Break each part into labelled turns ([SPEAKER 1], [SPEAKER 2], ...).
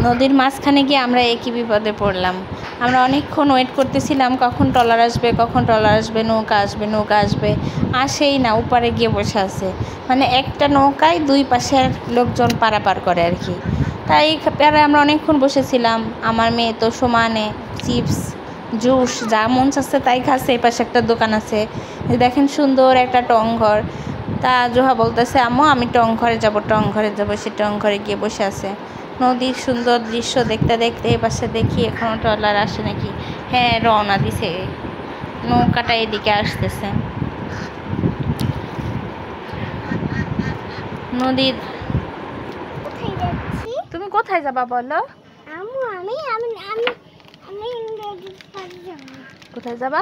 [SPEAKER 1] নদীর মাঝখানে গিয়ে আমরা একই বিপদে পড়লাম। আমরা অনেকক্ষণ ওয়েট করতেছিলাম কখন ট্রলার আসবে, কখন ট্রলার আসবে, নৌকা আসবে, নৌকা আসবে। আসেই না, উপারে গিয়ে বসে আছে। মানে একটা নৌকায় দুই পাশের লোকজন পারাপার করে আর কি। তাই আমরা অনেকক্ষণ বসেছিলাম। আমার মেয়ে তো সমানে চিপস, জুস যা মন চাচ্ছে তাই খাচ্ছে। এই পাশে একটা দোকান আছে, দেখেন সুন্দর একটা টং ঘর। তা জোহা বলতেছে আম্মু আমি টং ঘরে যাবো, টং ঘরে যাবো। সে টং ঘরে গিয়ে বসে আছে। নদীর সুন্দর দৃশ্য দেখতে দেখতে এই পাশে দেখি এখনও ট্রলার আসে নাকি। হ্যাঁ, রওনা দিছে, নৌকাটা এদিকে আসতেছে। নদীর তুমি কোথায় যাবা বলো? কোথায় যাবা?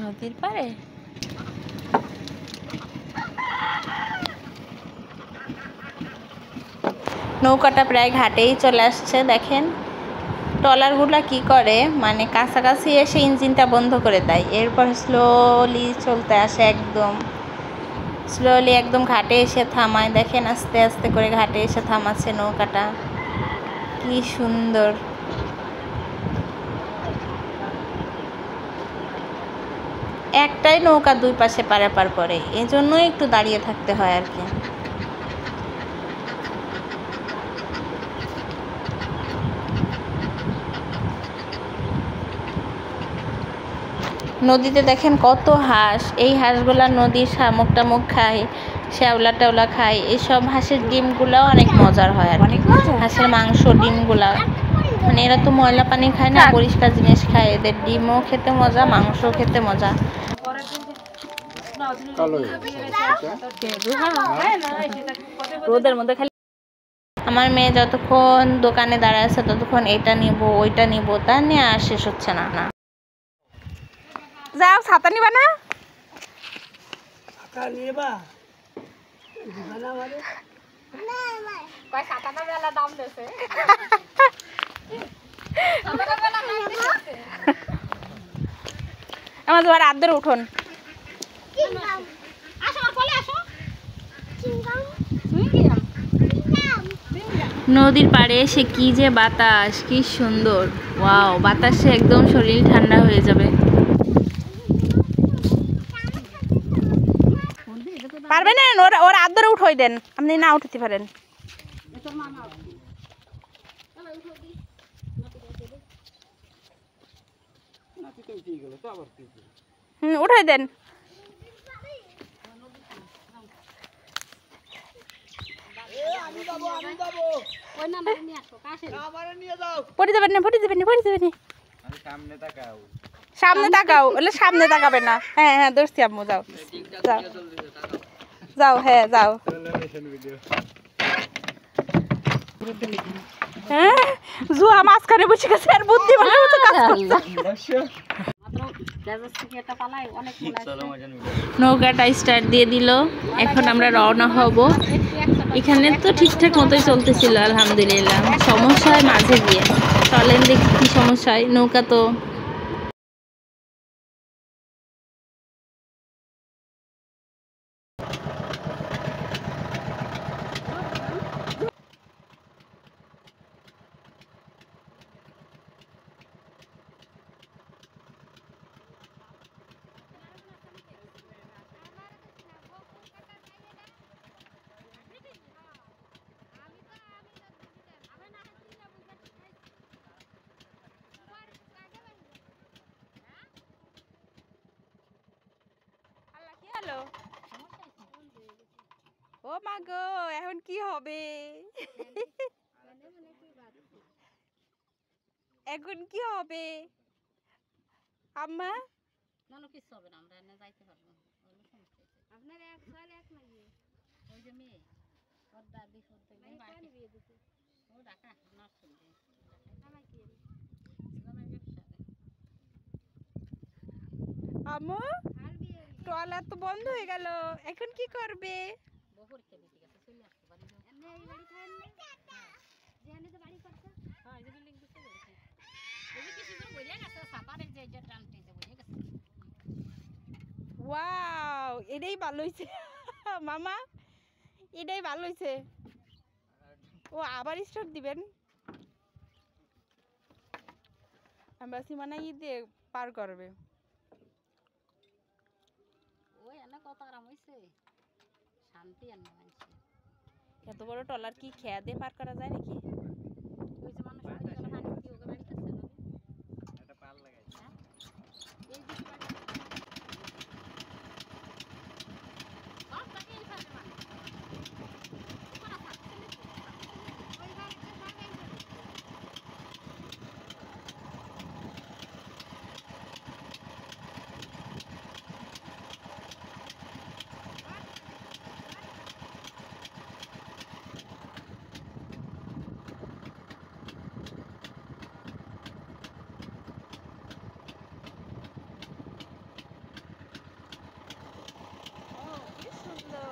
[SPEAKER 1] নদীর পাড়ে। নৌকাটা প্রায় ঘাটেই চলে আসছে। দেখেন ট্রলারগুলো কি করে, মানে কাছাকাছি এসে ইঞ্জিনটা বন্ধ করে দেয়, এরপর স্লোলি চলতে আসে, একদম স্লোলি একদম ঘাটে এসে থামায়। দেখেন আস্তে আস্তে করে ঘাটে এসে থামাচ্ছে নৌকাটা, কি সুন্দর। একটাই নৌকা দুই পাশে পারাপার করে, এজন্যই একটু দাঁড়িয়ে থাকতে হয় আর কি। নদীতে দেখেন কত হাঁস। এই হাঁসগুলা নদীর শামুক টামুক খায়, শ্যাওলা টেওলা খায়। এইসব হাঁসের ডিমগুলাও অনেক মজার হয় আর কি। হাঁসের মাংস, ডিমগুলা, মানে এরা তো ময়লা পানি খায় না, পরিষ্কার জিনিস খায়। এদের ডিমও খেতে মজা, মাংসও খেতে মজা। রোদের মধ্যে খালি আমার মেয়ে যতক্ষণ দোকানে দাঁড়ায় আছে ততক্ষণ এটা নিব ওইটা নিব, তা নিয়ে আর শেষ হচ্ছে না। যাও, ছাতা নিবা না? আমার তোমার আদর উঠোন। নদীর পাড়ে এসে কি যে বাতাস, কি সুন্দর। ওয়াও, বাতাসে একদম শরীর ঠান্ডা হয়ে যাবে। পারবেন না? ওর আদরে উঠোই দেন, আপনি না উঠতে পারেন। উঠাই দেন। পড়ে যাবেন না, পড়ে যাবেন না, পড়ে যাবেন না। সামনে তাকাও, বলে সামনে তাকাবে না। হ্যাঁ হ্যাঁ, দোস্তি আম্মু, যাও যাও যাও, হ্যাঁ যাও। হ্যাঁ, জুয়া মাঝখানে বসে গেছে আর বুদ্ধিমানের মতো কাজ করছে। নৌকাটা স্টার্ট দিয়ে দিল, এখন আমরা রওনা হব। এখানে তো ঠিকঠাক মতোই চলতেছিল আলহামদুলিল্লাহ। সমস্যা হয় মাঝে গিয়ে, চলেন দেখি কি সমস্যা হয়। নৌকা তো ও মা গো, এখন কি হবে? এখন কি হবে আম্মা? কিছু হবে না, আমরা এনে যাইতে পারবো। আপনার এক ছয় এক নাকি ওই যে মেয়ে ওর দাদি করতে গিয়ে বাড়ি বিয়ে দিতে ও ঢাকা নার্সিং দিয়ে আমার কি আম্মু, টয়লেট তো বন্ধ হয়ে গেল, এখন কি করবে? বহুর খেলে ঠিক আছে, চলে আসতে পারি। এমনি এই বাড়ি খায় না যেখানে তো বাড়ি করছে। হ্যাঁ, এই বিল্ডিং তো চলে গেছে। এই যে কিছু জন বইলা গেছে সাপারে যে যে টানতে যে বইলা গেছে। ওয়াও, এটাই ভালো হয়েছে মামা, এটাই ভালো হয়েছে। ও আবার স্টার্ট দিবেন? আমরা সীমানা দিয়ে পার করবে।
[SPEAKER 2] ওই এনে কত আরাম হয়েছে, শান্তি আর নয়।
[SPEAKER 1] এত বড় টলার কি খেয়া দিয়ে পার করা যায় নাকি?
[SPEAKER 2] ওই যে মানুষ পানি কি ওকে বাড়ি কাছে
[SPEAKER 3] একটা পাল লাগাইছে।
[SPEAKER 2] হ্যাঁ এই দিকে বাড়ি সব বাকি এই পাশে মানে ওরা থাকছে না ওই বাড়িতে বাগাই
[SPEAKER 1] কি সুন্দর।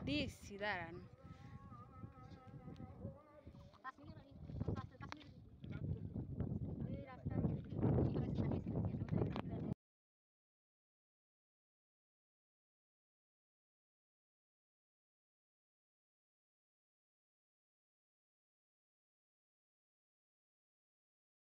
[SPEAKER 1] দিচ্ছি দাঁড়ান।